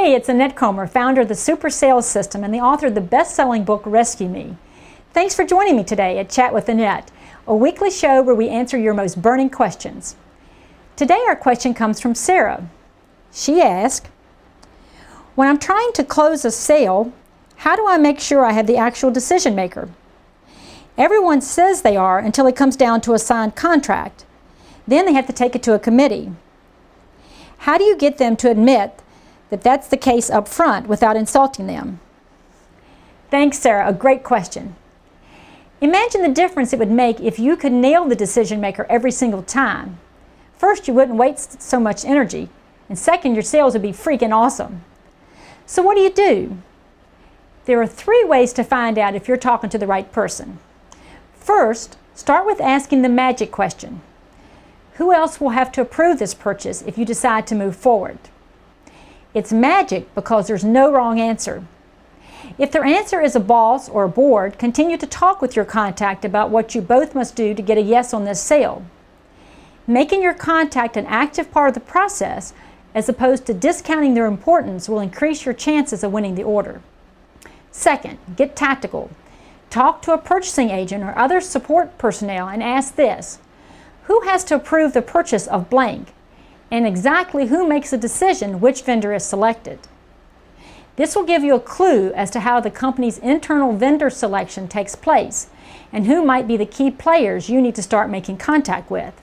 Hey, it's Annette Comer, founder of the Super Sales System and the author of the best-selling book, Rescue Me. Thanks for joining me today at Chat with Annette, a weekly show where we answer your most burning questions. Today our question comes from Sarah. She asked, when I'm trying to close a sale, how do I make sure I have the actual decision maker? Everyone says they are until it comes down to a signed contract. Then they have to take it to a committee. How do you get them to admit that that's the case up front without insulting them? Thanks, Sarah. A great question. Imagine the difference it would make if you could nail the decision maker every single time. First, you wouldn't waste so much energy, and second, your sales would be freaking awesome. So what do? There are 3 ways to find out if you're talking to the right person. First, start with asking the magic question. Who else will have to approve this purchase if you decide to move forward? It's magic because there's no wrong answer. If their answer is a boss or a board, continue to talk with your contact about what you both must do to get a yes on this sale. Making your contact an active part of the process, as opposed to discounting their importance, will increase your chances of winning the order. Second, get tactical. Talk to a purchasing agent or other support personnel and ask this: who has to approve the purchase of blank? And exactly who makes the decision which vendor is selected. This will give you a clue as to how the company's internal vendor selection takes place and who might be the key players you need to start making contact with.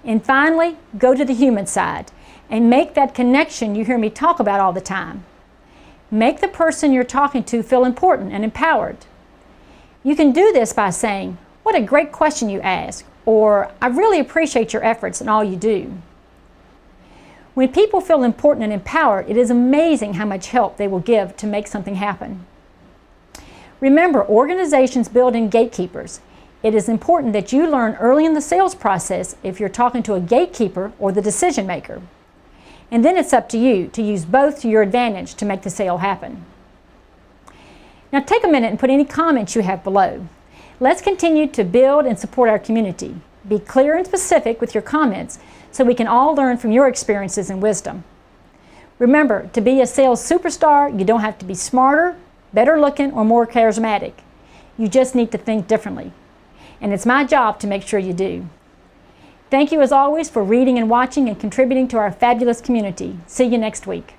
And finally, go to the human side and make that connection you hear me talk about all the time. Make the person you're talking to feel important and empowered. You can do this by saying, "What a great question you ask," or "I really appreciate your efforts and all you do." When people feel important and empowered, it is amazing how much help they will give to make something happen. Remember, organizations build in gatekeepers. It is important that you learn early in the sales process if you're talking to a gatekeeper or the decision maker. And then it's up to you to use both to your advantage to make the sale happen. Now take a minute and put any comments you have below. Let's continue to build and support our community. Be clear and specific with your comments so we can all learn from your experiences and wisdom. Remember, to be a sales superstar, you don't have to be smarter, better looking, or more charismatic. You just need to think differently. And it's my job to make sure you do. Thank you as always for reading and watching and contributing to our fabulous community. See you next week.